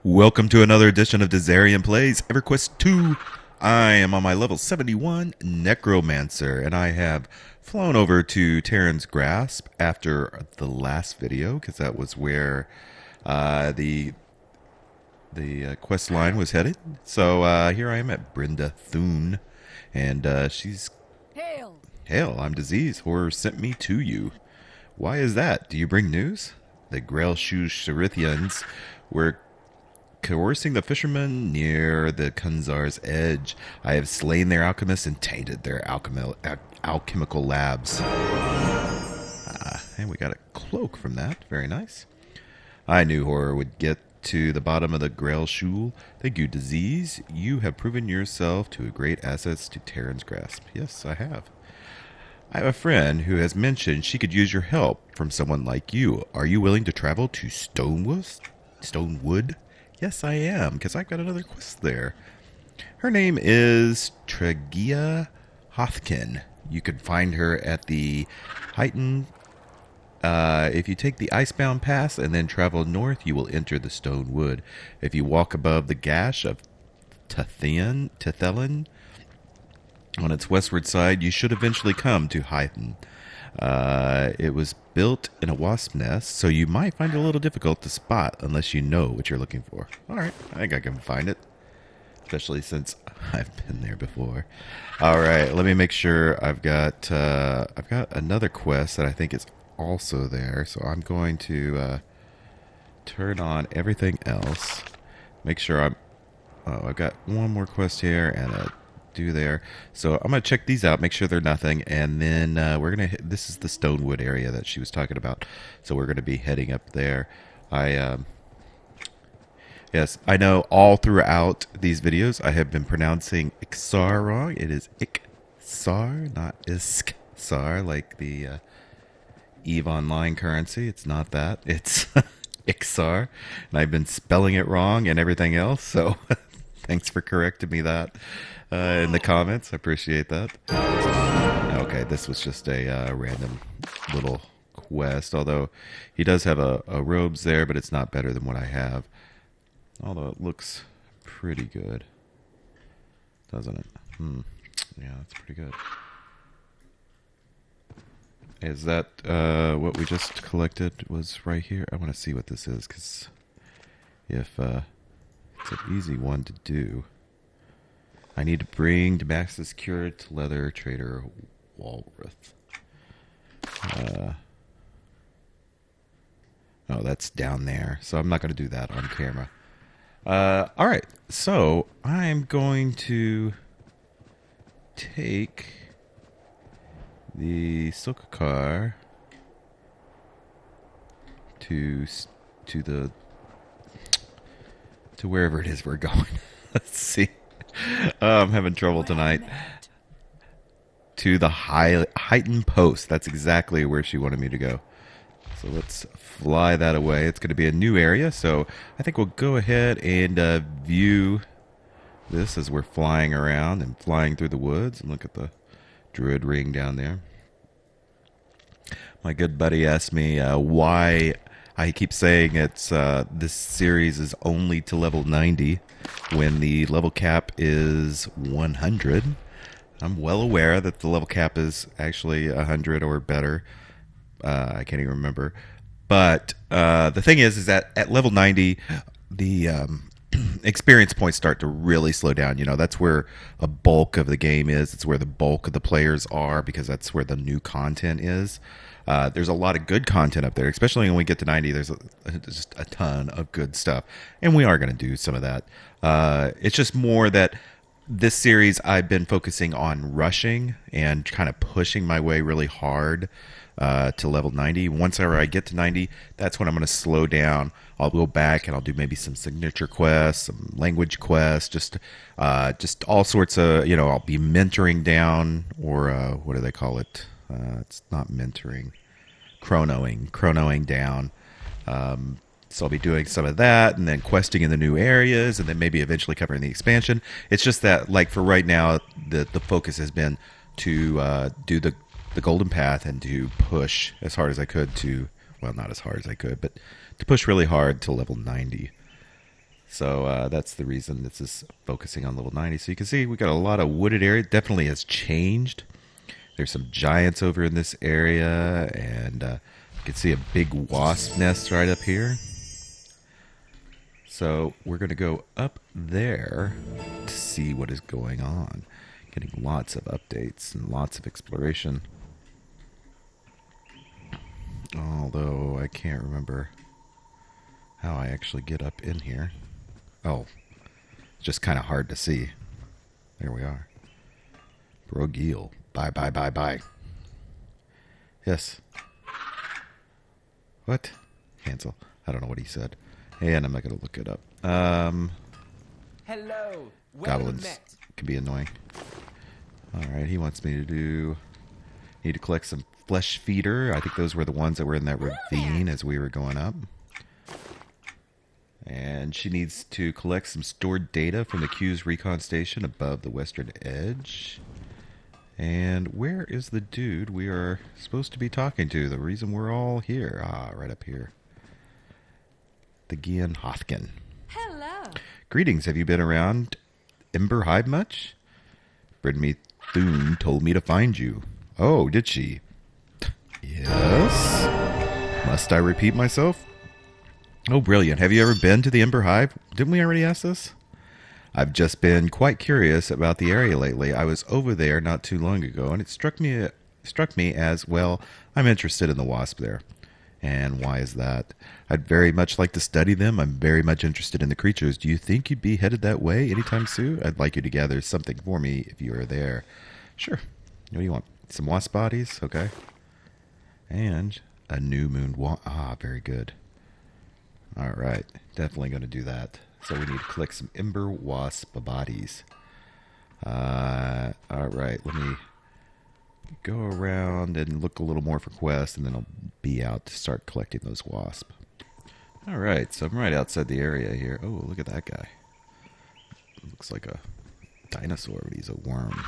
Welcome to another edition of Dizzarian Plays Everquest 2. I am on my level 71 Necromancer, and I have flown over to Terran's Grasp after the last video, because that was where the quest line was headed. So here I am at Brenda Thune, and she's... Hail! Hail, I'm Disease. Horror sent me to you. Why is that? Do you bring news? The Grail Shoe Sharithians were coercing the fishermen near the Kunzar's edge. I have slain their alchemists and tainted their alchemical labs. And we got a cloak from that. Very nice. I knew Horror would get to the bottom of the Grail Shul. Thank you, Disease. You have proven yourself to a great assets to Terran's Grasp. Yes, I have. I have a friend who has mentioned she could use your help from someone like you. Are you willing to travel to Stonewood? Yes, I am, because I've got another quest there. Her name is Tregia Hothkin. You can find her at the Heighten. If you take the Icebound Pass and then travel north, you will enter the Stone Wood. If you walk above the gash of Tithelin on its westward side, you should eventually come to Heighten. It was built in a wasp nest, so you might find it a little difficult to spot unless you know what you're looking for. Alright, I think I can find it. Especially since I've been there before. Alright, let me make sure I've got another quest that I think is also there. So I'm going to turn on everything else. Make sure I've got one more quest here and a do there. So I'm going to check these out, make sure they're nothing, and then we're going to hit, this is the Stonewood area that she was talking about. So we're going to be heading up there. Yes, I know all throughout these videos I have been pronouncing Ixar wrong. It is Ixar, not Iskzar, like the EVE Online currency. It's not that. It's Ixar. And I've been spelling it wrong and everything else, so thanks for correcting me that in the comments. I appreciate that. Okay, this was just a random little quest, although he does have a robes there, but it's not better than what I have. Although it looks pretty good, doesn't it? Yeah, that's pretty good. Is that what we just collected was right here? I want to see what this is, because if it's an easy one to do. I need to bring Damascus cured to leather trader Walrath. Oh, that's down there, so I'm not going to do that on camera. Alright, so I'm going to take the Silk car to wherever it is we're going. Let's see. I'm having trouble tonight. To the Heighten Post. That's exactly where she wanted me to go. So let's fly that away. It's going to be a new area, so I think we'll go ahead and view this as we're flying around and flying through the woods. And look at the druid ring down there. My good buddy asked me why I keep saying it's this series is only to level 90 when the level cap is 100. I'm well aware that the level cap is actually 100 or better. I can't even remember. But the thing is that at level 90, the experience points start to really slow down. You know, that's where a bulk of the game is. It's where the bulk of the players are, because that's where the new content is. There's a lot of good content up there, especially when we get to 90. There's just a ton of good stuff, and we are going to do some of that. It's just more that this series I've been focusing on rushing and kind of pushing my way really hard to level 90. Once I get to 90, that's when I'm going to slow down. I'll go back and I'll do maybe some signature quests, some language quests, just all sorts of, I'll be mentoring down, or what do they call it? It's not mentoring, chronoing down. So I'll be doing some of that, and then questing in the new areas, and then maybe eventually covering the expansion. It's just that, like, for right now, the focus has been to do the Golden Path and to push as hard as I could to, well, not as hard as I could, but to push really hard to level 90. So that's the reason this is focusing on level 90. So you can see we got a lot of wooded area. Definitely has changed. There's some giants over in this area, and you can see a big wasp nest right up here. So we're going to go up there to see what is going on. Getting lots of updates and lots of exploration. Although I can't remember how I actually get up in here. Oh, it's just kind of hard to see. There we are. Brogeel. Bye, bye, bye, bye. Yes. What? Cancel. I don't know what he said. And I'm not going to look it up. Hello. Well Goblins met. can be annoying. Alright, he wants me to do... Need to collect some flesh feeder. I think those were the ones that were in that ravine as we were going up. And she needs to collect some stored data from the Q's recon station above the western edge. And where is the dude we are supposed to be talking to? The reason we're all here. Ah, right up here. The Gian Hothkin. Hello. Greetings. Have you been around Ember Hive much? Bridme Thune told me to find you. Oh, did she? Yes. Must I repeat myself? Oh, brilliant. Have you ever been to the Ember Hive? Didn't we already ask this? I've just been quite curious about the area lately. I was over there not too long ago, and it struck me as, well, I'm interested in the Wasp there. And why is that? I'd very much like to study them. I'm very much interested in the creatures. Do you think you'd be headed that way anytime soon? I'd like you to gather something for me if you are there. Sure. What do you want? Some wasp bodies? Okay. And a new moon very good. All right. Definitely going to do that. So we need to collect some Ember wasp bodies. All right. Let me go around and look a little more for quests, and then I'll be out to start collecting those wasp. All right. So I'm right outside the area here. Oh, look at that guy. Looks like a dinosaur, but he's a worm.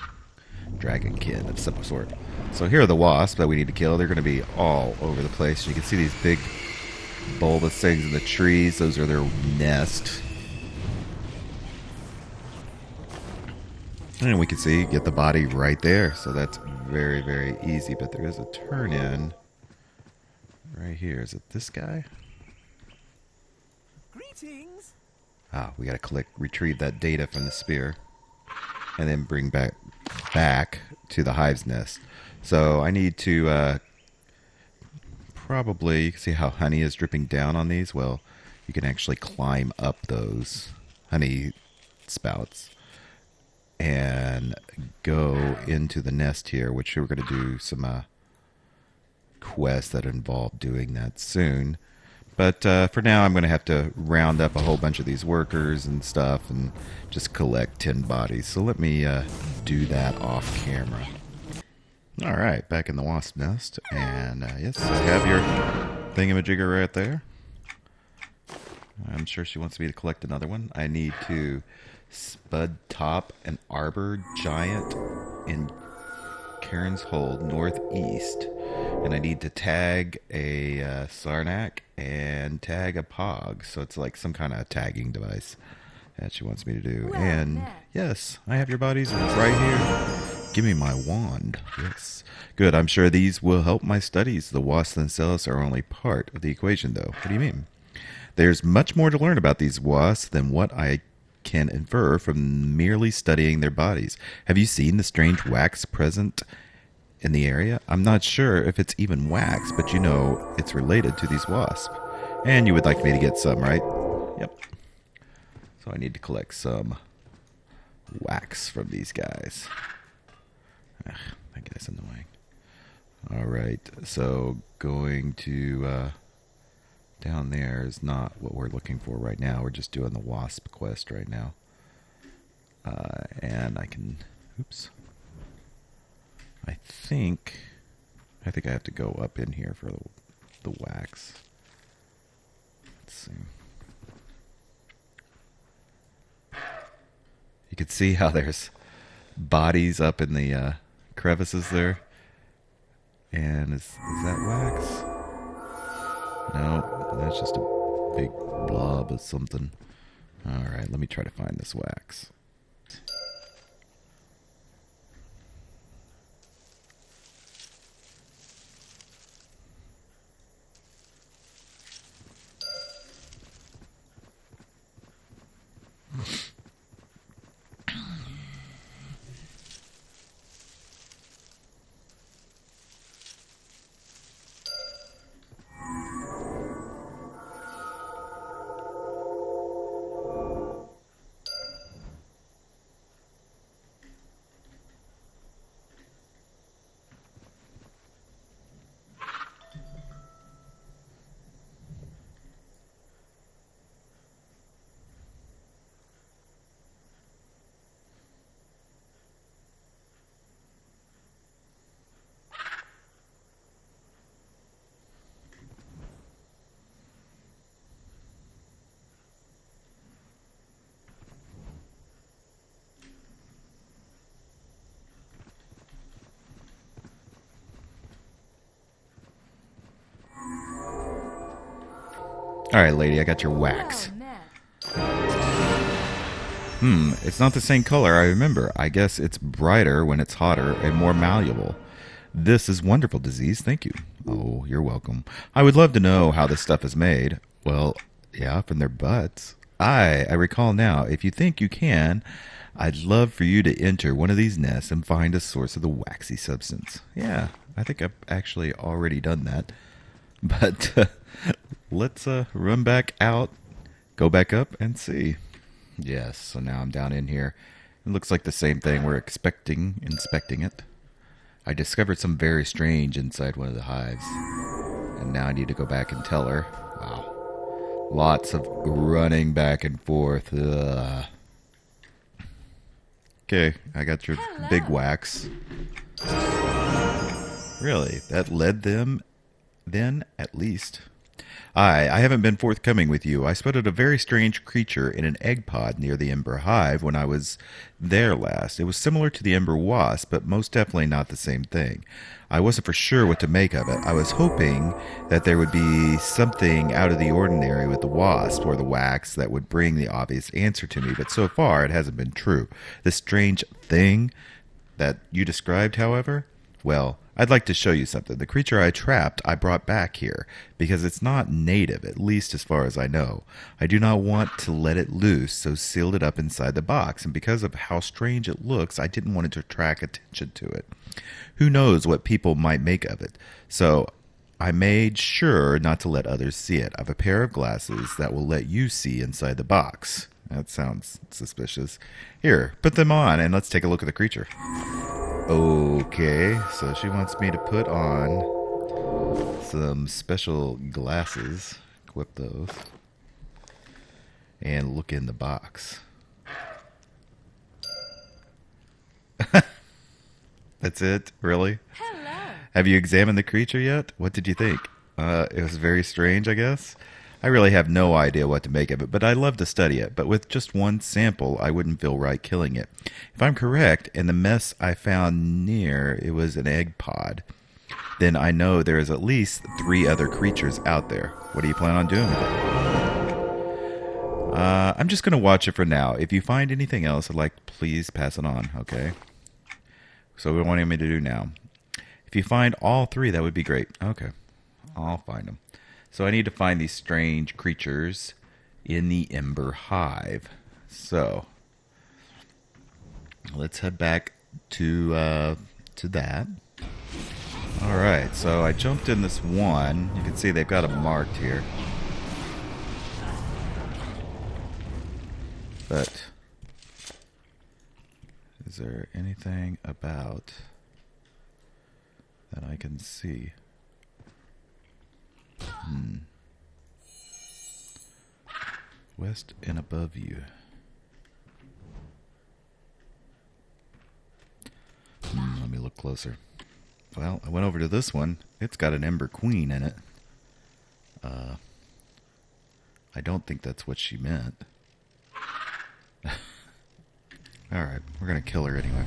Dragon kid of some sort. So here are the wasps that we need to kill. They're going to be all over the place. You can see these big bulbous things in the trees. Those are their nest. And we can see, get the body right there. So that's very, very easy. But there is a turn in right here. Is it this guy? Greetings. Ah, we got to retrieve that data from the spear. And then bring back to the hive's nest. So I need to probably, you can see how honey is dripping down on these. Well, you can actually climb up those honey spouts and go into the nest here, which we're going to do some quests that involve doing that soon. But for now, I'm going to have to round up a whole bunch of these workers and stuff and just collect 10 bodies. So let me do that off camera. All right, back in the wasp nest. And yes, I have your thingamajigger right there. I'm sure she wants me to collect another one. I need to spud top an arbor giant in Cairns Hold northeast. And I need to tag a Sarnak and tag a Pog. So it's like some kind of tagging device that she wants me to do. Well and met. yes, I have your bodies right here. Give me my wand. Yes. Good. I'm sure these will help my studies. The wasps themselves are only part of the equation, though. What do you mean? There's much more to learn about these wasps than what I can infer from merely studying their bodies. Have you seen the strange wax present in the area? I'm not sure if it's even wax, but you know it's related to these wasps. And you would like me to get some, right? Yep. So I need to collect some wax from these guys. Ugh, that guy's annoying. All right, so going to down there is not what we're looking for right now. We're just doing the wasp quest right now. And I can, oops. I think I have to go up in here for the wax. Let's see. You can see how there's bodies up in the crevices there. And is that wax? No, that's just a big blob of something. Alright, let me try to find this wax. Alright, lady, I got your wax. It's not the same color I remember. I guess it's brighter when it's hotter and more malleable. This is wonderful, Disease. Thank you. Oh, you're welcome. I would love to know how this stuff is made. Well, yeah, from their butts. I recall now. If you think you can, I'd love for you to enter one of these nests and find a source of the waxy substance. Yeah, I think I've actually already done that. But let's run back out, go back up, and see. Yes, so now I'm down in here. It looks like the same thing we're inspecting it. I discovered some very strange inside one of the hives. And now I need to go back and tell her. Wow. Lots of running back and forth. Ugh. Okay, I got your big wax. Really? That led them then, at least. I haven't been forthcoming with you. I spotted a very strange creature in an egg pod near the Ember Hive when I was there last. It was similar to the Ember Wasp, but most definitely not the same thing. I wasn't for sure what to make of it. I was hoping that there would be something out of the ordinary with the Wasp or the wax that would bring the obvious answer to me, but so far it hasn't been true. The strange thing that you described, however, well, I'd like to show you something. The creature I trapped, I brought back here, because it's not native, at least as far as I know. I do not want to let it loose, so sealed it up inside the box, and because of how strange it looks, I didn't want it to attract attention to it. Who knows what people might make of it, so I made sure not to let others see it. I have a pair of glasses that will let you see inside the box. That sounds suspicious. Here, put them on, and let's take a look at the creature. Okay, so she wants me to put on some special glasses, equip those, and look in the box. That's it? Really? Hello. Have you examined the creature yet? What did you think? It was very strange, I guess. I really have no idea what to make of it, but I love to study it. But with just one sample, I wouldn't feel right killing it. If I'm correct, in the mess I found near, it was an egg pod, then I know there is at least 3 other creatures out there. What do you plan on doing with it? I'm just going to watch it for now. If you find anything else, I'd like, please pass it on, okay? So what are you wanting me to do now? If you find all 3, that would be great. Okay, I'll find them. So I need to find these strange creatures in the Ember Hive. So let's head back to that. All right, so I jumped in this one. You can see they've got them marked here. But is there anything about that I can see? West and above you. Let me look closer. Well, I went over to this one. It's got an Ember Queen in it. I don't think that's what she meant. Alright, we're gonna kill her anyway.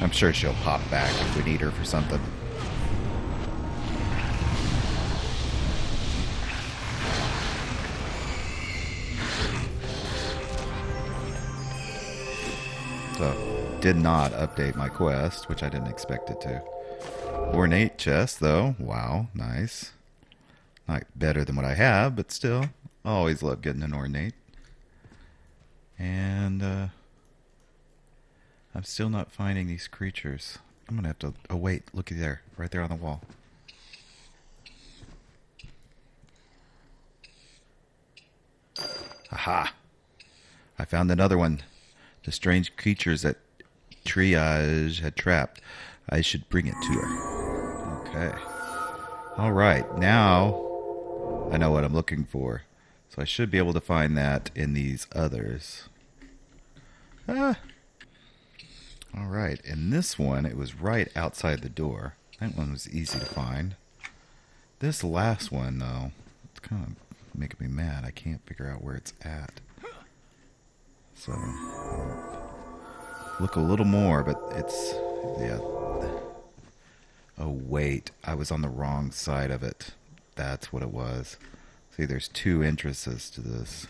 I'm sure she'll pop back if we need her for something. So, did not update my quest, which I didn't expect it to. Ornate chest, though. Wow, nice. Not better than what I have, but still. I always love getting an ornate. And, I'm still not finding these creatures. I'm going to have to... Oh, wait. Looky there. Right there on the wall. Aha! I found another one. The strange creatures that Triage had trapped. I should bring it to her. Okay. Alright, now I know what I'm looking for. So I should be able to find that in these others. Ah! Alright, in this one, it was right outside the door. That one was easy to find. This last one, though, it's kind of making me mad. I can't figure out where it's at. So, look a little more, but it's, yeah. Oh, wait. I was on the wrong side of it. That's what it was. See, there's two entrances to this.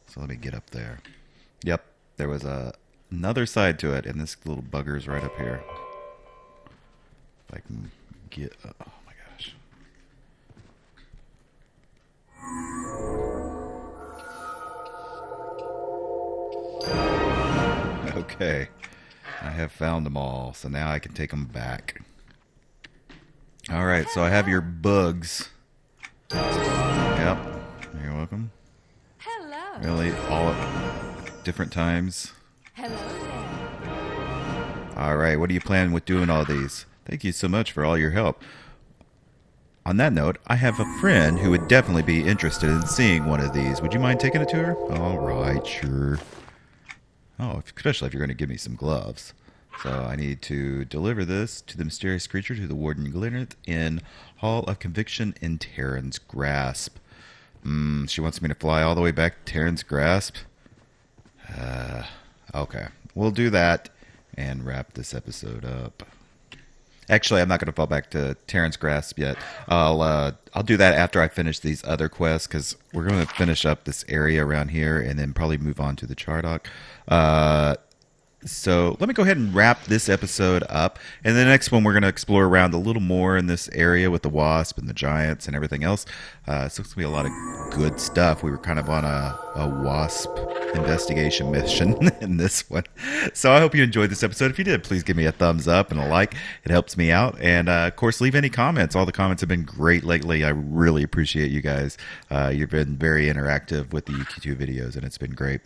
So let me get up there. Yep, there was another side to it, and this little bugger's right up here. If I can get... oh, my gosh. Okay, I have found them all, so now I can take them back. Alright, so I have your bugs. Yep, you're welcome. Hello. Really, all at different times. Hello there. Alright, what are you planning with doing all these? Thank you so much for all your help. On that note, I have a friend who would definitely be interested in seeing one of these. Would you mind taking it to her? Alright, sure. Oh, especially if you're going to give me some gloves. So I need to deliver this to the mysterious creature to the Warden Glyneth in Hall of Conviction in Terran's Grasp. She wants me to fly all the way back to Terran's Grasp. Okay, we'll do that and wrap this episode up. Actually, I'm not going to fall back to Terran's Grasp yet. I'll do that after I finish these other quests, because we're going to finish up this area around here and then probably move on to the Chardock. So let me go ahead and wrap this episode up. And the next one, we're going to explore around a little more in this area with the Wasp and the Giants and everything else. So it's going to be a lot of good stuff. We were kind of on a Wasp investigation mission in this one. So I hope you enjoyed this episode. If you did, please give me a thumbs up and a like. It helps me out. And, of course, leave any comments. All the comments have been great lately. I really appreciate you guys. You've been very interactive with the EQ2 videos, and it's been great.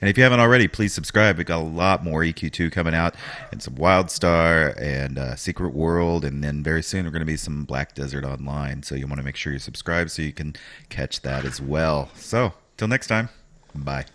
And if you haven't already, please subscribe. We've got a lot more EQ2 coming out, and some Wildstar and Secret World, and then very soon we're going to be some Black Desert Online. So you want to make sure you subscribe so you can catch that as well. So, till next time, bye.